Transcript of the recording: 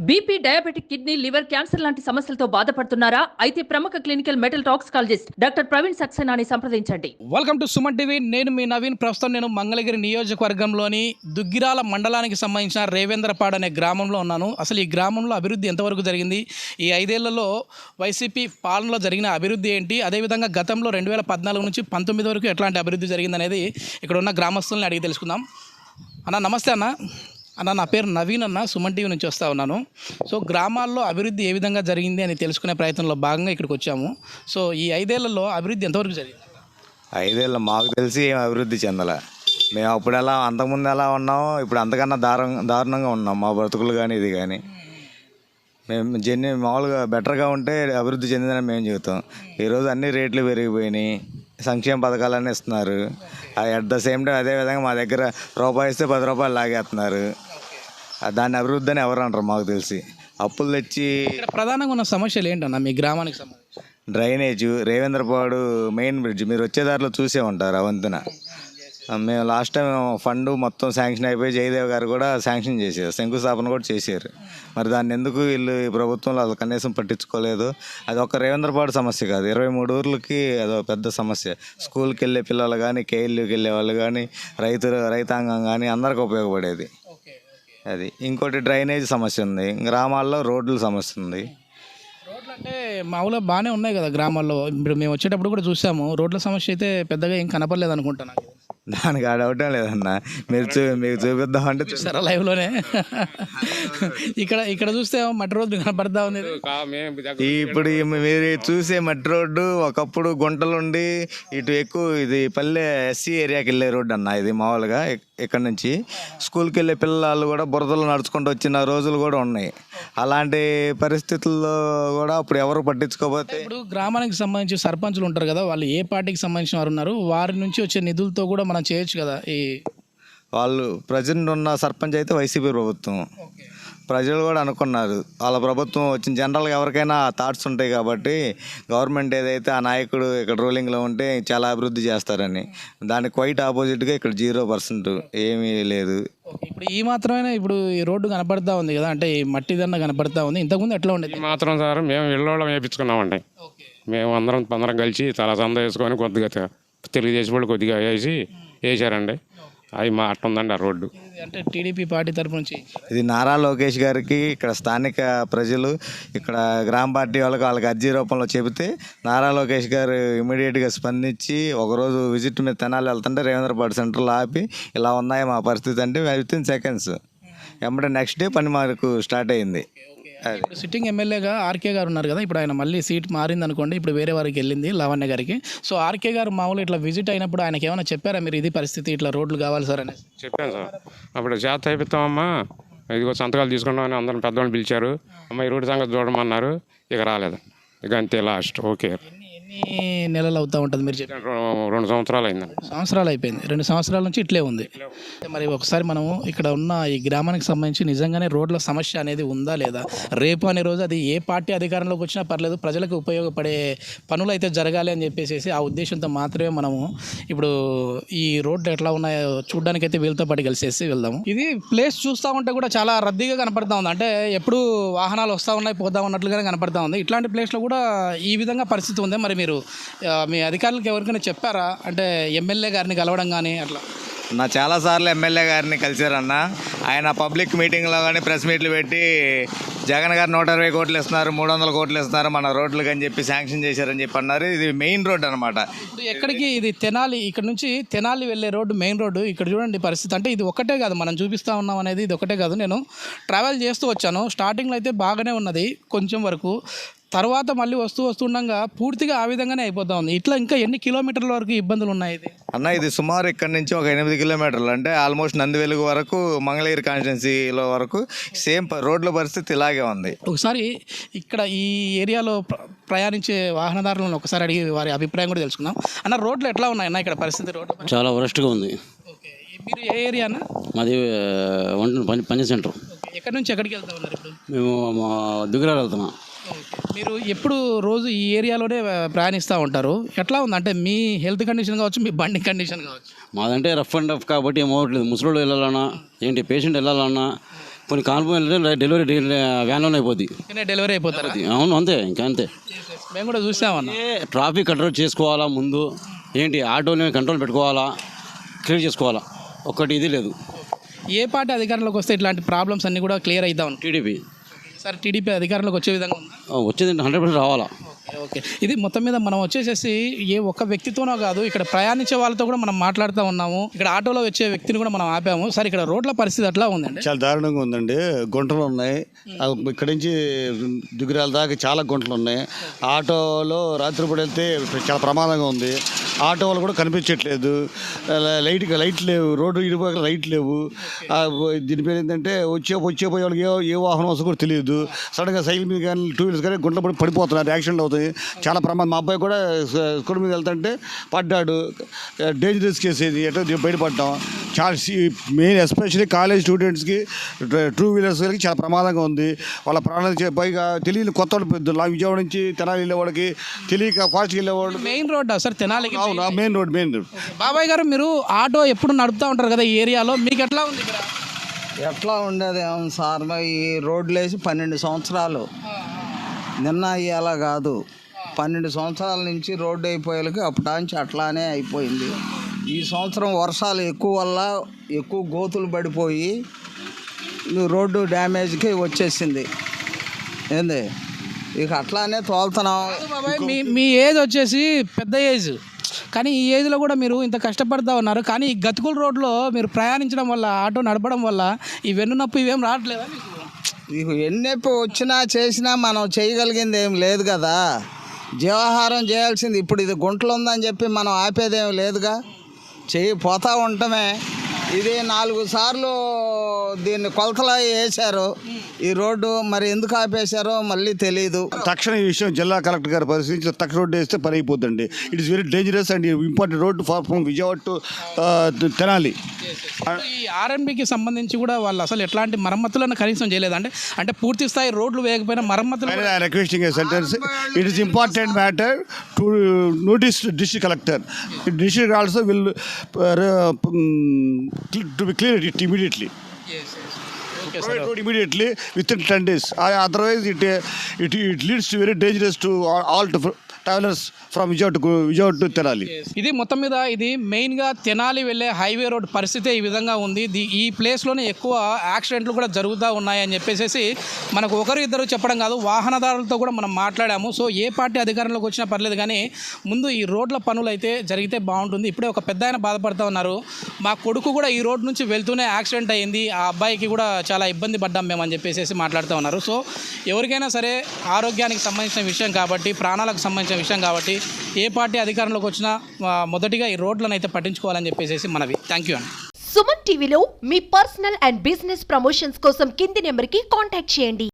BP, diabetic, kidney, liver, cancer లాంటి సమస్యలతో బాధపడుతున్నారా? అయితే ప్రముఖ clinical metal toxicologist doctor Praveen సక్సేనాని సంప్రదించండి. Welcome to Suman TV. నేను మీ నవీన్. ప్రస్తుతం నేను మంగళగిరి నియోజకవర్గంలోని దుగ్గిరాల మండలానికి సంబంధించిన రేవేంద్రపాడు అనే గ్రామంలో ఉన్నాను. అసలు ఈ గ్రామంలో అభివృద్ధి ఎంతవరకు జరిగింది, ఈ 5 ఏళ్లలో వైసీపీ పాలనలో జరిగిన అభివృద్ధి ఏంటి, అదేవిధంగా గతంలో 2014 నుంచి 19 వరకు ఎట్లాంటి అభివృద్ధి జరిగింది అనేది ఇక్కడ ఉన్న గ్రామస్తుల్ని అడిగి తెలుసుకుందాం. అన్న నమస్తే అన్న, నా పేరు నవీన్ అన్న, సుమన్ టీవీ నుంచి వస్తూ ఉన్నాను. సో గ్రామాల్లో అభివృద్ధి ఏ విధంగా జరిగింది అని తెలుసుకునే ప్రయత్నంలో భాగంగా ఇక్కడికి వచ్చాము. సో ఈ 5 ఏళ్లలో అభివృద్ధి ఎంతవరకు జరిగింది? 5 ఏళ్ళు మాకు తెలిసి ఏం అభివృద్ధి చెందలే. మేము అప్పుడు ఎలా అంతకుముందు ఎలా ఉన్నామో ఇప్పుడు అంతకన్నా దారుణంగా ఉన్నాం. మా బ్రతుకులు కానీ ఇది కానీ మేము మామూలుగా బెటర్గా ఉంటే అభివృద్ధి చెందిందని మేము చెబుతాం. ఈరోజు అన్ని రేట్లు పెరిగిపోయినాయి, సంక్షేమ పథకాలన్నీ ఇస్తున్నారు. అట్ ద సేమ్ టైం అదేవిధంగా మా దగ్గర రూపాయి ఇస్తే 10 రూపాయలు లాగేస్తున్నారు. దాన్ని అభివృద్ధి అని ఎవరు అంటారు? మాకు తెలిసి అప్పులు తెచ్చి. ప్రధానంగా ఉన్న సమస్యలు ఏంటన్నా మీ గ్రామానికి సంబంధించి? డ్రైనేజ్, రేవేంద్రపాడు మెయిన్ బ్రిడ్జ్ మీరు వచ్చేదారిలో చూసే ఉంటారు. అవంతున మేము లాస్ట్ టైం ఫండ్ మొత్తం శాంక్షన్ అయిపోయి జయదేవ్ గారు కూడా శాంక్షన్ చేశారు, శంకుస్థాపన కూడా చేశారు. మరి దాన్ని ఎందుకు వీళ్ళు ఈ ప్రభుత్వంలో అది కనీసం పట్టించుకోలేదు? అది ఒక రేవేంద్రపాడు సమస్య కాదు, 23 ఊర్లకి అదో పెద్ద సమస్య. స్కూల్కి వెళ్ళే పిల్లలు కానీ, కేఎల్యూకి వెళ్ళే వాళ్ళు కానీ, రైతాంగం కానీ అందరికి ఉపయోగపడేది అది. ఇంకోటి డ్రైనేజ్ సమస్య ఉంది, గ్రామాల్లో రోడ్ల సమస్య ఉంది. రోడ్లు అంటే మామూలుగా బాగానే ఉన్నాయి కదా గ్రామాల్లో. ఇప్పుడు మేము వచ్చేటప్పుడు కూడా చూసాము, రోడ్ల సమస్య అయితే పెద్దగా ఏం కనపడలేదు అనుకుంటాను. దానికి ఆ డౌటే లేదన్నా. మీకు చూపిద్దామంటే చూసారా లైవ్లోనే? ఇక్కడ చూస్తే మట్టి రోడ్డు కనపడతా ఉంది. ఇప్పుడు మీరు చూసే మట్టి రోడ్డు ఒకప్పుడు గుంటలుండి ఇటు ఎక్కువ ఇది పల్లె ఎస్సీ ఏరియాకి వెళ్ళే రోడ్డు అన్న. ఇది మామూలుగా ఇక్కడ నుంచి స్కూల్కి వెళ్ళే పిల్లలు కూడా బురదలు నడుచుకుంటూ వచ్చిన రోజులు కూడా ఉన్నాయి. అలాంటి పరిస్థితుల్లో కూడా అప్పుడు ఎవరు పట్టించుకోకపోతే. ఇప్పుడు గ్రామానికి సంబంధించి సర్పంచులు ఉంటారు కదా, వాళ్ళు ఏ పార్టీకి సంబంధించిన వారు ఉన్నారు, వారి నుంచి వచ్చే నిధులతో కూడా మనం చేయొచ్చు కదా. ఈ వాళ్ళు ప్రజెంట్ ఉన్న సర్పంచ్ అయితే వైసీపీ ప్రభుత్వం. ప్రజలు కూడా అనుకున్నారు వాళ్ళ ప్రభుత్వం వచ్చిన. జనరల్గా ఎవరికైనా థాట్స్ ఉంటాయి కాబట్టి గవర్నమెంట్ ఏదైతే ఆ నాయకుడు ఇక్కడ రూలింగ్లో ఉంటే చాలా అభివృద్ధి చేస్తారని. దానికి క్వైట్ ఆపోజిట్గా ఇక్కడ 0% ఏమీ లేదు. ఇప్పుడు ఈ మాత్రమే ఇప్పుడు ఈ రోడ్డు కనపడతా ఉంది కదా, అంటే ఈ మట్టి దన్న కనపడతా ఉంది. ఇంతకుముందు ఎట్లా ఉండేది? మాత్రం సార్ మేము ఇళ్ళోళ్ళం వేయించుకున్నామండి. మేము అందరం కలిసి చాలా సంద వేసుకొని కొద్దిగా తెలుగుదేశం వాళ్ళు కొద్దిగా వేసారండి. అవి మా అట్ట ఉందండి ఆ రోడ్డు. అంటే టీడీపీ పార్టీ తరపు నుంచి ఇది నారా లోకేష్ గారికి ఇక్కడ స్థానిక ప్రజలు ఇక్కడ గ్రామ పార్టీ వాళ్ళకి అర్జీ రూపంలో చెబితే నారా లోకేష్ గారు ఇమీడియట్గా స్పందించి ఒకరోజు విజిట్ మీద తెనాలి వెళ్తుంటే రేవేంద్రపాడు సెంటర్లో ఆపి ఇలా ఉన్నాయి మా పరిస్థితి అంటే వితిన్ సెకండ్స్ ఎమ్మటే నెక్స్ట్ డే పని మాకు స్టార్ట్ అయింది. ఇప్పుడు సిట్టింగ్ ఎమ్మెల్యేగా ఆర్కే గారు ఉన్నారు కదా, ఇప్పుడు ఆయన మళ్ళీ సీట్ మారింది అనుకోండి, ఇప్పుడు వేరే వారికి వెళ్ళింది, లావణ్య గారికి. సో ఆర్కే గారు మామూలు ఇట్లా విజిట్ అయినప్పుడు ఆయనకి ఏమైనా చెప్పారా మీరు ఇది పరిస్థితి ఇట్లా రోడ్లు కావాలి సార్ అని? చెప్పాను సార్. అప్పుడు చేత అయిపోతామమ్మా, ఇదిగో సంతకాలు తీసుకున్నామని అందరం పెద్దవాళ్ళు పిలిచారు. అమ్మ ఈ రోడ్డు సంగతి చూడమన్నారు. ఇక రాలేదు. ఇక అంతే లాస్ట్. ఓకే. ఎన్ని నెలలు అవుతూ ఉంటుంది మీరు చెప్పి? 2 సంవత్సరాలు అయిందండి. సంవత్సరాలు అయిపోయింది. 2 సంవత్సరాల నుంచి ఇట్లే ఉంది. మరి ఒకసారి మనము ఇక్కడ ఉన్న ఈ గ్రామానికి సంబంధించి నిజంగానే రోడ్ల సమస్య అనేది ఉందా లేదా, రేపు అనే రోజు అది ఏ పార్టీ అధికారంలోకి వచ్చినా పర్లేదు, ప్రజలకు ఉపయోగపడే పనులు అయితే జరగాలి అని చెప్పేసి ఆ ఉద్దేశంతో మాత్రమే మనము ఇప్పుడు ఈ రోడ్లు ఎట్లా ఉన్నాయో చూడడానికి అయితే వీళ్ళతో పాటు కలిసేసి వెళ్దాము. ఇది ప్లేస్ చూస్తూ ఉంటే కూడా చాలా రద్దీగా కనపడతా ఉంది. అంటే ఎప్పుడు వాహనాలు వస్తూ ఉన్నాయి పోతా ఉన్నట్లుగానే కనపడతా ఉంది. ఇట్లాంటి ప్లేస్లో కూడా ఈ విధంగా పరిస్థితి ఉంది. మరి మీరు మీ అధికారులకు ఎవరికైనా చెప్పారా, అంటే ఎమ్మెల్యే గారిని కలవడం కానీ అట్లా? నా చాలాసార్లు ఎమ్మెల్యే గారిని కలిశారన్న. ఆయన పబ్లిక్ మీటింగ్లో కానీ ప్రెస్ మీట్లు పెట్టి జగన్ గారు 120 కోట్లు ఇస్తున్నారు, 300 కోట్లు ఇస్తున్నారు మన రోడ్లకు అని చెప్పి శాంక్షన్ చేశారని చెప్పి అన్నారు. ఇది మెయిన్ రోడ్ అనమాట. ఇప్పుడు ఎక్కడికి ఇది తెనాలి, ఇక్కడ నుంచి తెనాలి వెళ్ళే రోడ్డు మెయిన్ రోడ్డు. ఇక్కడ చూడండి పరిస్థితి. అంటే ఇది ఒకటే కాదు మనం చూపిస్తూ ఉన్నాం అనేది, ఇది ఒకటే కాదు. నేను ట్రావెల్ చేస్తూ వచ్చాను. స్టార్టింగ్లో అయితే బాగానే ఉన్నది కొంచెం వరకు, తర్వాత మళ్ళీ వస్తుండగా పూర్తిగా ఆ విధంగానే అయిపోతా ఉంది. ఇట్లా ఇంకా ఎన్ని కిలోమీటర్ల వరకు ఇబ్బందులు ఉన్నాయి ఇది అన్న? ఇది సుమారు ఇక్కడ నుంచి ఒక 8 కిలోమీటర్లు, అంటే ఆల్మోస్ట్ నందివెలుగు వరకు, మంగళగిరి కాన్స్టిట్యున్సీలో వరకు సేమ్ రోడ్ల పరిస్థితి ఇలాగే ఉంది. ఒకసారి ఇక్కడ ఈ ఏరియాలో ప్రయాణించే వాహనదారులను ఒకసారి అడిగి వారి అభిప్రాయం కూడా తెలుసుకుందాం. అన్న రోడ్లు ఎట్లా ఉన్నాయి అన్న ఇక్కడ పరిస్థితి? రోడ్లు చాలా వరస్ట్గా ఉంది. ఓకే, మీరు ఏ ఏరియా అన్న? మాది పంచ సెంటర్. ఎక్కడి నుంచి ఎక్కడికి వెళ్తా ఉన్నారు ఇప్పుడు? మేము దుగ్గిరాలు వెళ్తున్నాం. మీరు ఎప్పుడు రోజు ఈ ఏరియాలోనే ప్రయాణిస్తూ ఉంటారు, ఎట్లా ఉంది అంటే మీ హెల్త్ కండిషన్ కావచ్చు, మీ బండి కండిషన్ కావచ్చు? మాదంటే రఫ్ అండ్ రఫ్ కాబట్టి ఏం అవ్వట్లేదు. ముసలోళ్ళు వెళ్ళాలన్నా ఏంటి, పేషెంట్ వెళ్ళాలన్నా కొన్ని కాన్పు డెలివరీ వ్యాన్లోనే అయిపోద్ది. డెలివరీ అయిపోతారు. అవును, అంతే, ఇంకా అంతే. మేము కూడా చూసామన్నా. ట్రాఫిక్ కంట్రోల్ చేసుకోవాలా ముందు, ఏంటి ఆటోని కంట్రోల్ పెట్టుకోవాలా, క్లియర్ చేసుకోవాలా, ఒక్కటి ఇది లేదు. ఏ పార్టీ అధికారంలోకి వస్తే ఇట్లాంటి ప్రాబ్లమ్స్ అన్నీ కూడా క్లియర్ అవుతాం? టీడీపీ. సార్ టీడీపీ అధికారంలోకి వచ్చే విధంగా ఉందా? వచ్చేది 100% రావాలా. ఓకే, ఇది మొత్తం మీద మనం వచ్చేసేసి ఏ ఒక్క వ్యక్తితోనో కాదు, ఇక్కడ ప్రయాణించే వాళ్ళతో కూడా మనం మాట్లాడుతూ ఉన్నాము. ఇక్కడ ఆటోలో వచ్చే వ్యక్తిని కూడా మనం ఆపాము. సార్ ఇక్కడ రోడ్ల పరిస్థితి ఎట్లా ఉందండి? చాలా దారుణంగా ఉందండి. గుంటలు ఉన్నాయి, ఇక్కడి నుంచి దుగ్గిరాల దాకా చాలా గుంటలు ఉన్నాయి. ఆటోలో రాత్రిపూట వెళ్తే చాలా ప్రమాదంగా ఉంది. ఆటో వాళ్ళు కూడా కనిపించట్లేదు, లైట్ లేవు, రోడ్డు ఇరుపక్కల లైట్ లేవు. దీని పేరు ఏంటంటే వచ్చే పోయే వాళ్ళకి ఏ వాహనం వస్తుందో కూడా తెలియదు. సడన్గా సైకిల్ మీద కానీ 2 వీలర్స్ కానీ గుంటలు పడిపోతున్నారు, యాక్సిడెంట్ అవుతుంది, చాలా ప్రమాదం. మా అబ్బాయి కూడా స్కూల్ మీద వెళ్తుంటే పడ్డాడు, డేంజరస్ కేసు ఇది, ఎటో బయటపడ్డాం. చాలా మెయిన్ ఎస్పెషల్లీ కాలేజ్ స్టూడెంట్స్కి 2 వీలర్స్కి చాలా ప్రమాదంగా ఉంది. వాళ్ళ ప్రాణాలు పైగా తెలియని కొత్త వాళ్ళు విజయవాడ నుంచి తెనాలి వెళ్ళేవాడికి తెలియక ఫాస్ట్గా వెళ్ళేవాడు. మెయిన్ రోడ్ సార్ తెనాలికి? అవును, మెయిన్ రోడ్. బాబాయ్ గారు, మీరు ఆటో ఎప్పుడు నడుపుతూ ఉంటారు కదా ఈ ఏరియాలో, మీకు ఎట్లా ఉంది ఇక్కడ? ఎట్లా ఉండేది ఏమో సార్, ఈ రోడ్లు వేసి 12 సంవత్సరాలు, నిన్న అయ్యేలా కాదు. 12 సంవత్సరాల నుంచి రోడ్డు అయిపోయేలకి అప్పటాంచి అట్లానే అయిపోయింది. ఈ సంవత్సరం వర్షాలు ఎక్కువ వల్ల ఎక్కువ గోతులు పడిపోయి రోడ్డు డ్యామేజ్కి వచ్చేసింది. ఏంది ఇక అట్లానే తోలుతున్నాం. బాబాయ్, మీ ఏజ్ వచ్చేసి పెద్ద ఏజ్, కానీ ఈ ఏజ్లో కూడా మీరు ఇంత కష్టపడుతూ ఉన్నారు. కానీ ఈ గతుకుల రోడ్లో మీరు ప్రయాణించడం వల్ల, ఆటో నడపడం వల్ల ఈ వెన్నునొప్పి ఇవేం రావట్లేదా మీకు? ఇక ఎన్నెప్పి వచ్చినా చేసినా మనం చేయగలిగింది ఏం లేదు కదా. జీవాహారం చేయాల్సింది. ఇప్పుడు ఇది గుంటలు ఉందని చెప్పి మనం ఆపేదేం లేదుగా, పోతా ఉండటమే. ఇది 4 సార్లు దీన్ని కొలతలా వేశారు ఈ రోడ్డు, మరి ఎందుకు ఆపేశారో మళ్ళీ తెలియదు. తక్షణ ఈ విషయం జిల్లా కలెక్టర్ గారు పరిశీలించి తక్షణ రోడ్డు వేస్తే పని అయిపోద్దండి. It is very dangerous and important road from Vijayawada to Tenali. ఈ ఆర్ఎన్బికి సంబంధించి కూడా వాళ్ళు అసలు ఎట్లాంటి మరమ్మతులను కనీసం చేయలేదు. అంటే పూర్తి స్థాయి రోడ్లు వేయకపోయినా మరమ్మతులు. Requesting sentence, it is important matter to notice district collector. District also will to be cleared it immediately. Yes. Provide road immediately within 10 days. Otherwise, it leads to very dangerous to all travelers from Vijayawada to Tenali. ఇది మొత్తం మీద ఇది మెయిన్గా తెనాలి వెళ్ళే highway road పరిస్థితి ఈ విధంగా ఉంది. ఈ ప్లేస్లోనే ఎక్కువ యాక్సిడెంట్లు కూడా జరుగుతూ ఉన్నాయని చెప్పేసి మనకు ఒకరు ఇద్దరు చెప్పడం కాదు, వాహనదారులతో కూడా మనం మాట్లాడాము. సో ఏ పార్టీ అధికారంలోకి వచ్చినా పర్లేదు, కానీ ముందు ఈ రోడ్ల పనులు అయితే జరిగితే బాగుంటుంది. ఇప్పుడే ఒక పెద్ద ఆయన బాధపడుతూ ఉన్నారు, మా కొడుకు కూడా ఈ రోడ్ నుంచి వెళ్తూనే యాక్సిడెంట్ అయ్యింది, ఆ అబ్బాయికి కూడా చాలా ఇబ్బంది పడ్డాం మేము అని చెప్పేసి మాట్లాడుతూ ఉన్నారు. సో ఎవరికైనా సరే ఆరోగ్యానికి సంబంధించిన విషయం కాబట్టి, ప్రాణాలకు సంబంధించిన విషయం కాబట్టి ఏ పార్టీ అధికారంలోకి వచ్చినా మొదటిగా ఈ రోడ్లను అయితే పట్టించుకోవాలని చెప్పేసి మనవి. థ్యాంక్ యూ అండి. సుమన్ టీవీలో మీ పర్సనల్ అండ్ బిజినెస్ ప్రమోషన్స్ కోసం కింది నెంబర్కి కాంటాక్ట్ చేయండి.